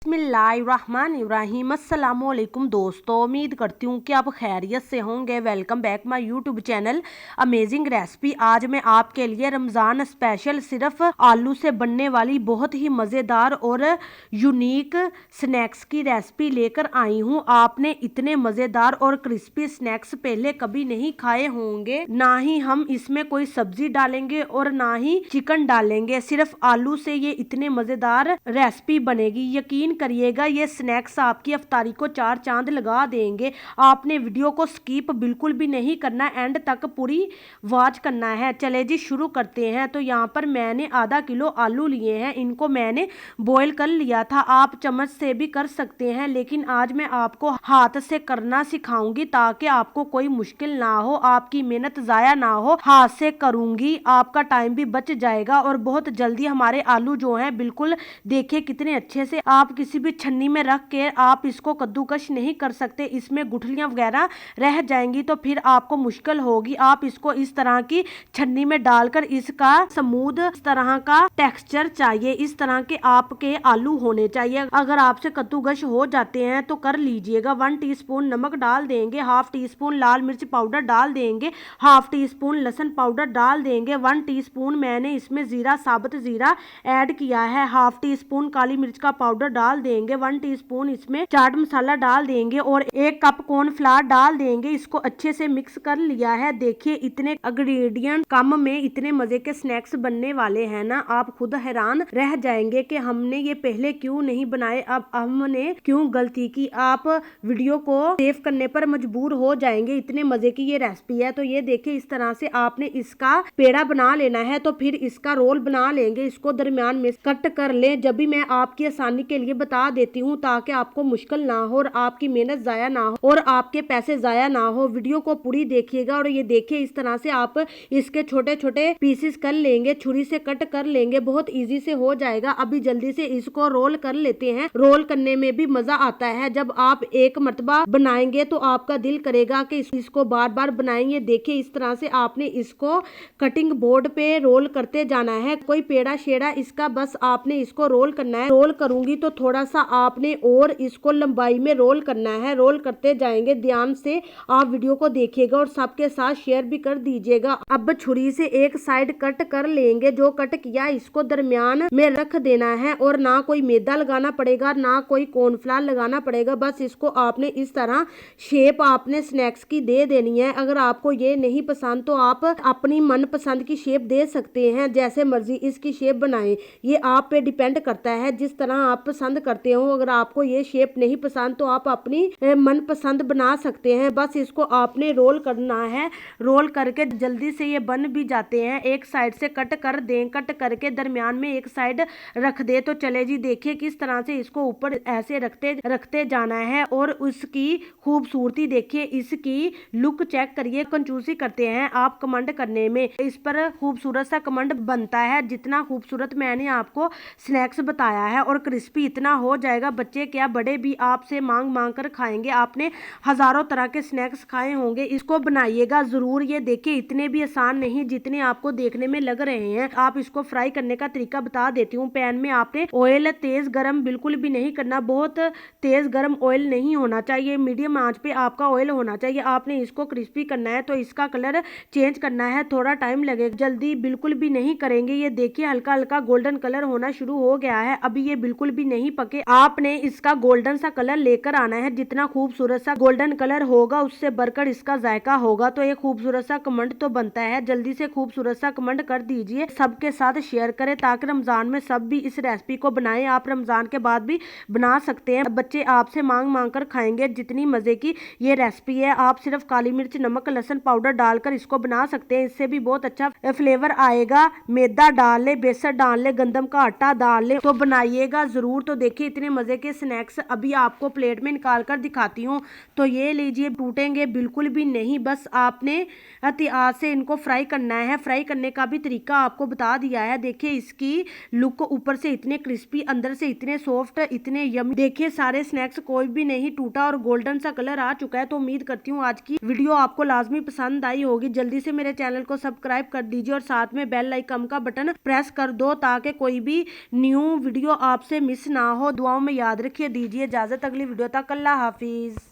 बिस्मिल्लाहिर्रहमानिर्रहीम। अस्सलामुअलैकुम दोस्तों, उम्मीद करती हूँ कि आप खैरियत से होंगे। Welcome back my YouTube channel amazing recipe. आज मैं आपके लिए रमज़ान स्पेशल सिर्फ आलू से बनने वाली बहुत ही मज़ेदार और यूनिक स्नैक्स की रेसिपी लेकर आई हूँ। आपने इतने मज़ेदार और क्रिस्पी स्नैक्स पहले कभी नहीं खाए होंगे। ना ही हम इसमें कोई सब्जी डालेंगे और ना ही चिकन डालेंगे, सिर्फ आलू से ये इतने मज़ेदार रेसिपी बनेगी। यकीन करिएगा ये स्नैक्स आपकी इफ्तारी को चार चांद लगा देंगे। आपने वीडियो को स्किप बिल्कुल भी नहीं करना, एंड तक पूरी वॉच करना है। चले जी शुरू करते हैं। तो यहाँ पर मैंने आधा किलो आलू लिए हैं। इनको मैंने बॉईल कर लिया था। आप चम्मच से भी कर सकते हैं, लेकिन आज मैं आपको हाथ से करना सिखाऊंगी ताकि आपको कोई मुश्किल ना हो, आपकी मेहनत जाया ना हो। हाथ से करूंगी, आपका टाइम भी बच जाएगा और बहुत जल्दी हमारे आलू जो हैं बिल्कुल देखिए कितने अच्छे से, आप किसी भी छन्नी में रख के आप इसको कद्दूकश नहीं कर सकते। इसमें गुठलियां वगैरह रह जाएंगी तो फिर आपको मुश्किल होगी। आप इसको इस तरह की छन्नी में डालकर इसका स्मूथ इस तरह का टेक्सचर चाहिए, इस तरह के आपके आलू होने चाहिए। अगर आपसे कद्दूकश हो जाते हैं तो कर लीजिएगा। 1 टीस्पून नमक डाल देंगे, हाफ टी स्पून लाल मिर्च पाउडर डाल देंगे, हाफ टी स्पून लहसुन पाउडर डाल देंगे, 1 टीस्पून मैंने इसमें जीरा साबुत जीरा ऐड किया है, हाफ टी स्पून काली मिर्च का पाउडर डाल देंगे, 1 टीस्पून इसमें चाट मसाला डाल देंगे और 1 कप कॉर्नफ्लावर डाल देंगे। इसको अच्छे से मिक्स कर लिया है। देखिए इतने इंग्रेडिएंट कम में इतने मजे के स्नैक्स बनने वाले हैं ना, आप खुद हैरान रह जाएंगे कि हमने ये पहले क्यों नहीं बनाए, अब हमने क्यों गलती की। आप वीडियो को सेव करने पर मजबूर हो जाएंगे, इतने मजे की ये रेसिपी है। तो ये देखिए इस तरह से आपने इसका पेड़ा बना लेना है। तो फिर इसका रोल बना लेंगे, इसको दरमियान में कट कर ले। जब भी मैं आपकी आसानी के लिए बता देती हूँ ताकि आपको मुश्किल ना हो और आपकी मेहनत जाया ना हो और आपके पैसे जाया ना हो। वीडियो को पूरी देखिएगा। और ये देखिए इस तरह से आप इसके छोटे छोटे पीसेस कर लेंगे, छुरी से कट कर लेंगे, बहुत इजी से हो जाएगा। अभी जल्दी से इसको रोल कर लेते हैं। रोल करने में भी मजा आता है। जब आप एक मर्तबा बनाएंगे तो आपका दिल करेगा कि इसको बार बार बनाएंगे। देखिए इस तरह से आपने इसको कटिंग बोर्ड पे रोल करते जाना है, कोई पेड़ा शेड़ा इसका, बस आपने इसको रोल करना है। रोल करूंगी तो थोड़ा सा आपने और इसको लंबाई में रोल करना है, रोल करते जाएंगे। ध्यान से आप वीडियो को देखिएगा और सबके साथ शेयर भी कर दीजिएगा। अब छुरी से एक साइड कट कर लेंगे, जो कट किया इसको दरमियान में रख देना है और ना कोई मैदा लगाना पड़ेगा ना कोई कॉर्नफ्लावर लगाना पड़ेगा। बस इसको आपने इस तरह शेप आपने स्नैक्स की दे देनी है। अगर आपको ये नहीं पसंद तो आप अपनी मनपसंद की शेप दे सकते हैं, जैसे मर्जी इसकी शेप बनाएं। ये आप पे डिपेंड करता है जिस तरह आप पसंद करते हो। अगर आपको ये शेप नहीं पसंद तो आप अपनी मन पसंद बना सकते हैं। बस इसको आपने रोल करना है। रोल करके जल्दी से ये बन भी जाते हैं। एक साइड से कट कर दें, कट करके दरमियान में एक साइड रख दे। तो चले जी देखिए किस तरह से इसको ऊपर ऐसे रखते रखते जाना है और उसकी खूबसूरती देखिए, इसकी लुक चेक करिए। कंजूसी करते हैं आप कमेंट करने में, इस पर खूबसूरत सा कमेंट बनता है। जितना खूबसूरत मैंने आपको स्नैक्स बताया है और क्रिस्पी इतना हो जाएगा, बच्चे क्या बड़े भी आपसे मांग मांग कर खाएंगे। आपने हजारों तरह के स्नैक्स खाए होंगे, इसको बनाइएगा जरूर। ये देखिए इतने भी आसान नहीं जितने आपको देखने में लग रहे हैं। आप इसको फ्राई करने का तरीका बता देती हूँ। पैन में आपने ऑयल तेज गरम बिल्कुल भी नहीं करना, बहुत तेज गरम ऑयल नहीं होना चाहिए, मीडियम आंच पे आपका ऑयल होना चाहिए। आपने इसको क्रिस्पी करना है तो इसका कलर चेंज करना है, थोड़ा टाइम लगेगा, जल्दी बिल्कुल भी नहीं करेंगे। ये देखिए हल्का हल्का गोल्डन कलर होना शुरू हो गया है। अभी ये बिल्कुल भी नहीं पके, आपने इसका गोल्डन सा कलर लेकर आना है। जितना खूबसूरत सा गोल्डन कलर होगा उससे बढ़कर इसका जायका होगा। तो ये खूबसूरत सा कमेंट तो बनता है, जल्दी से खूबसूरत सा कमेंट कर दीजिए, सबके साथ शेयर करें ताकि रमजान में सब भी इस रेसिपी को बनाएं। आप रमजान के बाद भी बना सकते हैं, बच्चे आपसे मांग मांग कर खाएंगे। जितनी मजे की ये रेसिपी है, आप सिर्फ काली मिर्च नमक लहसुन पाउडर डालकर इसको बना सकते हैं, इससे भी बहुत अच्छा फ्लेवर आएगा। मैदा डाल ले, बेसन डाल ले, गंदम का आटा डाल ले, तो बनाइएगा जरूर। तो देखिए इतने मजे के स्नैक्स अभी आपको प्लेट में निकाल कर दिखाती हूँ। तो ये लीजिए, टूटेंगे बिल्कुल भी नहीं, बस आपने एहतियात से इनको फ्राई करना है। फ्राई करने का भी तरीका आपको बता दिया है। देखिए इसकी लुक ऊपर से इतने क्रिस्पी, अंदर से इतने सॉफ्ट, इतने यमी। देखिए सारे स्नैक्स कोई भी नहीं टूटा और गोल्डन सा कलर आ चुका है। तो उम्मीद करती हूँ आज की वीडियो आपको लाजमी पसंद आई होगी। जल्दी से मेरे चैनल को सब्सक्राइब कर दीजिए और साथ में बेल आइकन का बटन प्रेस कर दो ताकि कोई भी न्यू वीडियो आपसे मिस ना हो। दुआओं में याद रखिए। दीजिए इजाजत, अगली वीडियो तक अल्लाह हाफिज।